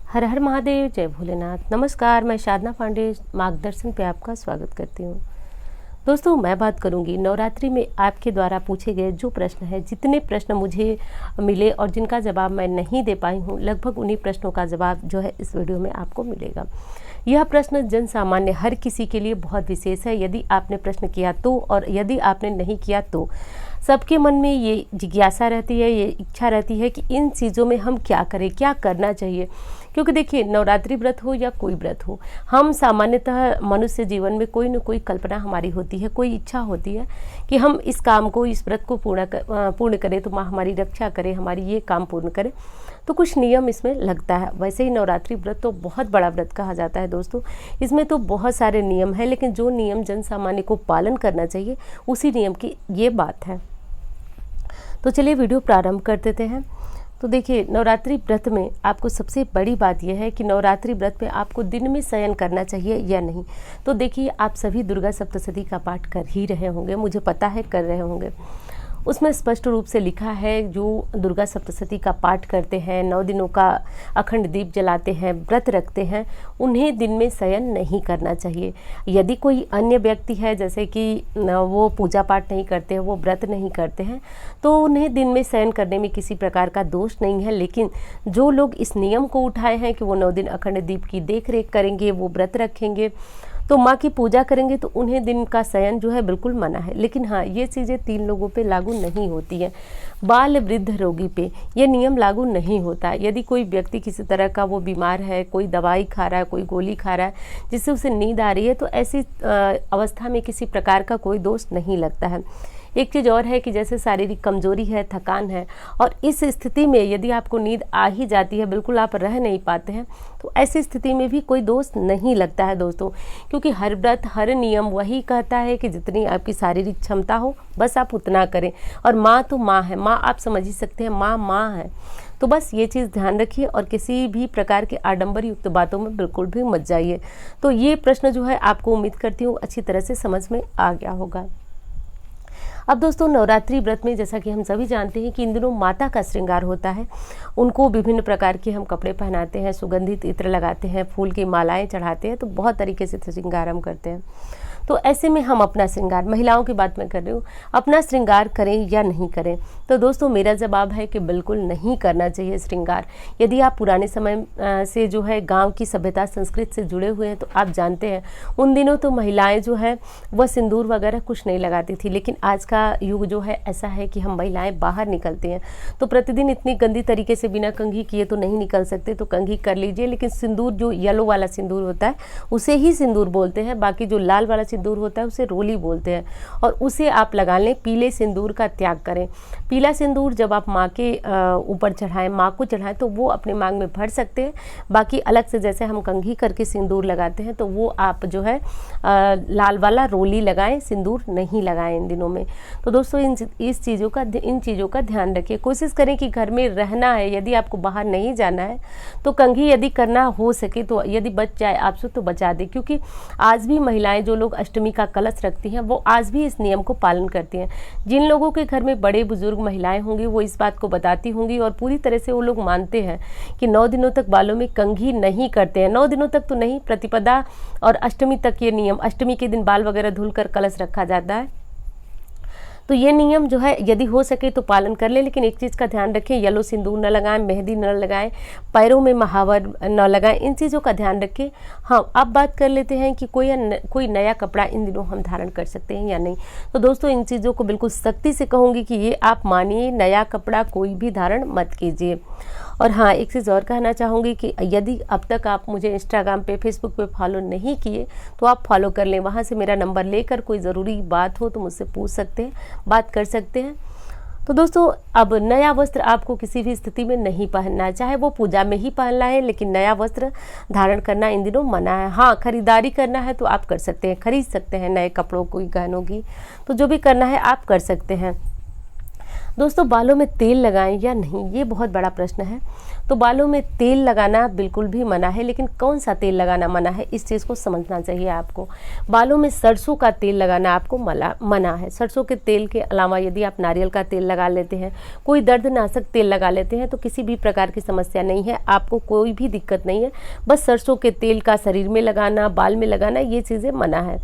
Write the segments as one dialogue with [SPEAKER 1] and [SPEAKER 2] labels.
[SPEAKER 1] हर हर महादेव, जय भोलेनाथ। नमस्कार, मैं साधना पांडे मार्गदर्शन पे आपका स्वागत करती हूँ। दोस्तों, मैं बात करूँगी नवरात्रि में आपके द्वारा पूछे गए जो प्रश्न हैं। जितने प्रश्न मुझे मिले और जिनका जवाब मैं नहीं दे पाई हूँ, लगभग उन्हीं प्रश्नों का जवाब जो है इस वीडियो में आपको मिलेगा। यह प्रश्न जन सामान्य हर किसी के लिए बहुत विशेष है। यदि आपने प्रश्न किया तो, और यदि आपने नहीं किया तो, सबके मन में ये जिज्ञासा रहती है, ये इच्छा रहती है कि इन चीज़ों में हम क्या करें, क्या करना चाहिए। क्योंकि देखिए, नवरात्रि व्रत हो या कोई व्रत हो, हम सामान्यतः मनुष्य जीवन में कोई न कोई कल्पना हमारी होती है, कोई इच्छा होती है कि हम इस काम को, इस व्रत को पूर्ण करें तो माँ हमारी रक्षा करे, हमारी ये काम पूर्ण करे। तो कुछ नियम इसमें लगता है। वैसे ही नवरात्रि व्रत तो बहुत बड़ा व्रत कहा जाता है दोस्तों। इसमें तो बहुत सारे नियम हैं, लेकिन जो नियम जन सामान्य को पालन करना चाहिए उसी नियम की ये बात है। तो चलिए वीडियो प्रारंभ कर देते हैं। तो देखिए, नवरात्रि व्रत में आपको सबसे बड़ी बात यह है कि नवरात्रि व्रत में आपको दिन में शयन करना चाहिए या नहीं। तो देखिए, आप सभी दुर्गा सप्तशती का पाठ कर ही रहे होंगे, मुझे पता है कर रहे होंगे। उसमें स्पष्ट रूप से लिखा है, जो दुर्गा सप्तशती का पाठ करते हैं, 9 दिनों का अखंड दीप जलाते हैं, व्रत रखते हैं, उन्हें दिन में शयन नहीं करना चाहिए। यदि कोई अन्य व्यक्ति है, जैसे कि वो पूजा पाठ नहीं करते हैं, वो व्रत नहीं करते हैं, तो उन्हें दिन में शयन करने में किसी प्रकार का दोष नहीं है। लेकिन जो लोग इस नियम को उठाए हैं कि वो 9 दिन अखंड दीप की देख रेख करेंगे, वो व्रत रखेंगे, तो माँ की पूजा करेंगे, तो उन्हें दिन का शयन जो है बिल्कुल मना है। लेकिन हाँ, ये चीज़ें 3 लोगों पे लागू नहीं होती हैं। बाल, वृद्ध, रोगी पे ये नियम लागू नहीं होता। यदि कोई व्यक्ति किसी तरह का वो बीमार है, कोई दवाई खा रहा है, कोई गोली खा रहा है जिससे उसे नींद आ रही है, तो ऐसी अवस्था में किसी प्रकार का कोई दोष नहीं लगता है। एक चीज़ और है कि जैसे शारीरिक कमजोरी है, थकान है, और इस स्थिति में यदि आपको नींद आ ही जाती है, बिल्कुल आप रह नहीं पाते हैं, तो ऐसी स्थिति में भी कोई दोष नहीं लगता है दोस्तों। क्योंकि हर व्रत, हर नियम वही कहता है कि जितनी आपकी शारीरिक क्षमता हो बस आप उतना करें। और माँ तो माँ है, माँ आप समझ ही सकते हैं, माँ माँ है। तो बस ये चीज़ ध्यान रखिए और किसी भी प्रकार के आडंबर युक्त बातों में बिल्कुल भी मत जाइए। तो ये प्रश्न जो है आपको उम्मीद करती हूँ अच्छी तरह से समझ में आ गया होगा। अब दोस्तों, नवरात्रि व्रत में जैसा कि हम सभी जानते हैं कि इन दिनों माता का श्रृंगार होता है। उनको विभिन्न प्रकार के हम कपड़े पहनाते हैं, सुगंधित इत्र लगाते हैं, फूल की मालाएं चढ़ाते हैं, तो बहुत तरीके से श्रृंगार हम करते हैं। तो ऐसे में हम अपना श्रृंगार, महिलाओं की बात मैं कर रही हूँ, अपना श्रृंगार करें या नहीं करें। तो दोस्तों, मेरा जवाब है कि बिल्कुल नहीं करना चाहिए श्रृंगार। यदि आप पुराने समय से जो है गांव की सभ्यता संस्कृति से जुड़े हुए हैं, तो आप जानते हैं उन दिनों तो महिलाएं जो है वह सिंदूर वगैरह कुछ नहीं लगाती थी। लेकिन आज का युग जो है ऐसा है कि हम महिलाएं बाहर निकलते हैं, तो प्रतिदिन इतनी गंदी तरीके से बिना कंघी किए तो नहीं निकल सकते, तो कंघी कर लीजिए। लेकिन सिंदूर, जो येलो वाला सिंदूर होता है उसे ही सिंदूर बोलते हैं, बाकी जो लाल वाला सिंदूर होता है उसे रोली बोलते हैं, और उसे आप लगा लें। पीले सिंदूर का त्याग करें। पीला सिंदूर जब आप माँ के ऊपर चढ़ाएं, माँ को चढ़ाएं, तो वो अपने मांग में भर सकते हैं। बाकी अलग से जैसे हम कंघी करके सिंदूर लगाते हैं, तो वो आप जो है लाल वाला रोली लगाएं, सिंदूर नहीं लगाएं इन दिनों में। तो दोस्तों, इन चीज़ों का ध्यान रखिए। कोशिश करें कि घर में रहना है, यदि आपको बाहर नहीं जाना है तो कंघी यदि करना हो सके तो, यदि बच जाए आपसे तो बचा दे। क्योंकि आज भी महिलाएं, जो लोग अष्टमी का कलश रखती हैं, वो आज भी इस नियम को पालन करती हैं। जिन लोगों के घर में बड़े बुजुर्ग महिलाएं होंगी, वो इस बात को बताती होंगी, और पूरी तरह से वो लोग मानते हैं कि 9 दिनों तक बालों में कंघी नहीं करते हैं। 9 दिनों तक तो नहीं, प्रतिपदा और अष्टमी तक ये नियम, अष्टमी के दिन बाल वगैरह धुलकर कलश रखा जाता है। तो ये नियम जो है यदि हो सके तो पालन कर ले। लेकिन एक चीज़ का ध्यान रखें, येलो सिंदूर न लगाएं, मेहंदी न लगाएं, पैरों में महावर न लगाएं, इन चीज़ों का ध्यान रखें। हाँ, अब बात कर लेते हैं कि कोई नया कपड़ा इन दिनों हम धारण कर सकते हैं या नहीं। तो दोस्तों, इन चीज़ों को बिल्कुल सख्ती से कहूँगी कि ये आप मानिए, नया कपड़ा कोई भी धारण मत कीजिए। और हाँ, एक चीज़ और कहना चाहूँगी कि यदि अब तक आप मुझे इंस्टाग्राम पे, फेसबुक पे फॉलो नहीं किए, तो आप फॉलो कर लें। वहाँ से मेरा नंबर लेकर कोई ज़रूरी बात हो तो मुझसे पूछ सकते हैं, बात कर सकते हैं। तो दोस्तों, अब नया वस्त्र आपको किसी भी स्थिति में नहीं पहनना है, चाहे वो पूजा में ही पहनना है, लेकिन नया वस्त्र धारण करना इन दिनों मना है। हाँ, खरीदारी करना है तो आप कर सकते हैं, खरीद सकते हैं नए कपड़ों की, गहनों की, तो जो भी करना है आप कर सकते हैं। दोस्तों, बालों में तेल लगाएं या नहीं, ये बहुत बड़ा प्रश्न है। तो बालों में तेल लगाना बिल्कुल भी मना है, लेकिन कौन सा तेल लगाना मना है इस चीज़ को समझना चाहिए आपको। बालों में सरसों का तेल लगाना आपको मना है। सरसों के तेल के अलावा यदि आप नारियल का तेल लगा लेते हैं, कोई दर्दनाशक तेल लगा लेते हैं, तो किसी भी प्रकार की समस्या नहीं है, आपको कोई भी दिक्कत नहीं है। बस सरसों के तेल का शरीर में लगाना, बाल में लगाना, ये चीज़ें मना है।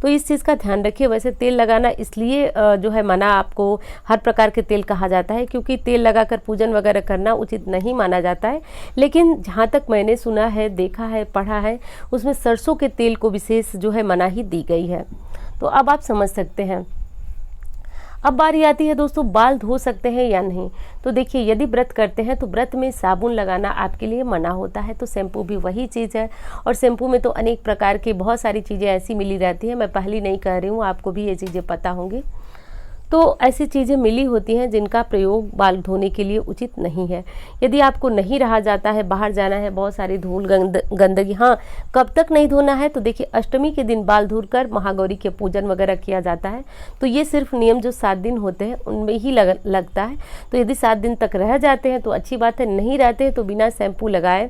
[SPEAKER 1] तो इस चीज़ का ध्यान रखिए। वैसे तेल लगाना इसलिए जो है मना आपको हर प्रकार के तेल कहा जाता है, क्योंकि तेल लगाकर पूजन वगैरह करना उचित नहीं माना जाता है। लेकिन जहाँ तक मैंने सुना है, देखा है, पढ़ा है, उसमें सरसों के तेल को विशेष जो है मनाही दी गई है। तो अब आप समझ सकते हैं। अब बारी आती है दोस्तों, बाल धो सकते हैं या नहीं। तो देखिए, यदि व्रत करते हैं तो व्रत में साबुन लगाना आपके लिए मना होता है। तो शैम्पू भी वही चीज़ है, और शैम्पू में तो अनेक प्रकार की बहुत सारी चीज़ें ऐसी मिली रहती हैं। मैं पहली नहीं कह रही हूँ, आपको भी ये चीज़ें पता होंगी। तो ऐसी चीज़ें मिली होती हैं जिनका प्रयोग बाल धोने के लिए उचित नहीं है। यदि आपको नहीं रहा जाता है, बाहर जाना है, बहुत सारी धूल गंदगी, हाँ, कब तक नहीं धोना है, तो देखिए अष्टमी के दिन बाल धोकर महागौरी के पूजन वगैरह किया जाता है। तो ये सिर्फ नियम जो 7 दिन होते हैं उनमें ही लगता है। तो यदि 7 दिन तक रह जाते हैं तो अच्छी बात है, नहीं रहते हैं तो बिना शैम्पू लगाए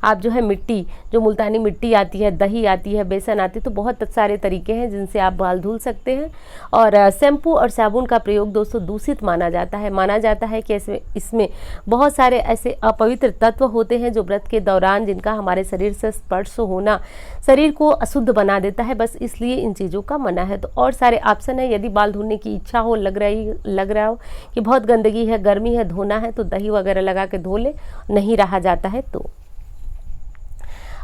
[SPEAKER 1] आप जो है मिट्टी, जो मुल्तानी मिट्टी आती है, दही आती है, बेसन आती है, तो बहुत सारे तरीके हैं जिनसे आप बाल धुल सकते हैं। और शैम्पू और साबुन का प्रयोग दोस्तों दूषित माना जाता है। माना जाता है कि इसमें बहुत सारे ऐसे अपवित्र तत्व होते हैं जो व्रत के दौरान, जिनका हमारे शरीर से स्पर्श होना शरीर को अशुद्ध बना देता है। बस इसलिए इन चीज़ों का मना है। तो और सारे ऑप्शन है। यदि बाल धोने की इच्छा हो, लग रहा हो कि बहुत गंदगी है, गर्मी है, धोना है, तो दही वगैरह लगा के धो ले, नहीं रहा जाता है तो।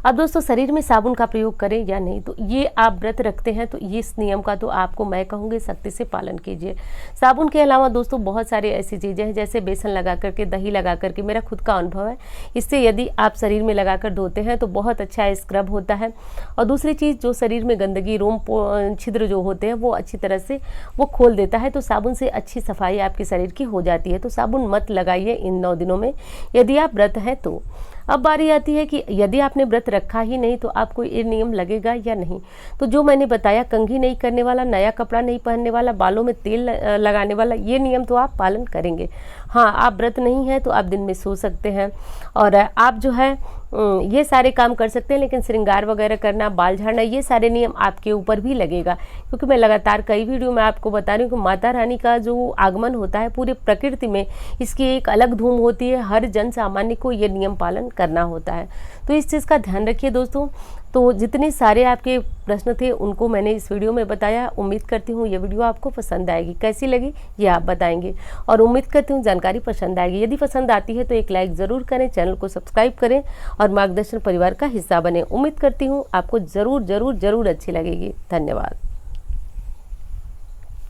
[SPEAKER 1] अब दोस्तों, शरीर में साबुन का प्रयोग करें या नहीं, तो ये आप व्रत रखते हैं तो ये इस नियम का तो आपको मैं कहूँगी सख्ती से पालन कीजिए। साबुन के अलावा दोस्तों बहुत सारी ऐसी चीज़ें हैं, जैसे बेसन लगा करके, दही लगा करके, मेरा खुद का अनुभव है, इससे यदि आप शरीर में लगाकर धोते हैं तो बहुत अच्छा स्क्रब होता है। और दूसरी चीज़, जो शरीर में गंदगी, रोम छिद्र जो होते हैं वो अच्छी तरह से वो खोल देता है। तो साबुन से अच्छी सफाई आपके शरीर की हो जाती है। तो साबुन मत लगाइए इन 9 दिनों में यदि आप व्रत हैं तो। अब बारी आती है कि यदि आपने व्रत रखा ही नहीं तो आपको ये नियम लगेगा या नहीं। तो जो मैंने बताया, कंघी नहीं करने वाला, नया कपड़ा नहीं पहनने वाला, बालों में तेल लगाने वाला, ये नियम तो आप पालन करेंगे। हाँ, आप व्रत नहीं है तो आप दिन में सो सकते हैं और आप जो है ये सारे काम कर सकते हैं, लेकिन श्रृंगार वगैरह करना, बाल झाड़ना, ये सारे नियम आपके ऊपर भी लगेगा। क्योंकि मैं लगातार कई वीडियो में आपको बता रही हूँ कि माता रानी का जो आगमन होता है पूरे प्रकृति में, इसकी एक अलग धूम होती है। हर जन सामान्य को ये नियम पालन करना होता है। तो इस चीज़ का ध्यान रखिए दोस्तों। तो जितने सारे आपके प्रश्न थे उनको मैंने इस वीडियो में बताया। उम्मीद करती हूँ ये वीडियो आपको पसंद आएगी। कैसी लगी ये आप बताएंगे, और उम्मीद करती हूँ जानकारी पसंद आएगी। यदि पसंद आती है तो एक लाइक ज़रूर करें, चैनल को सब्सक्राइब करें और मार्गदर्शन परिवार का हिस्सा बने। उम्मीद करती हूँ आपको ज़रूर अच्छी लगेगी। धन्यवाद।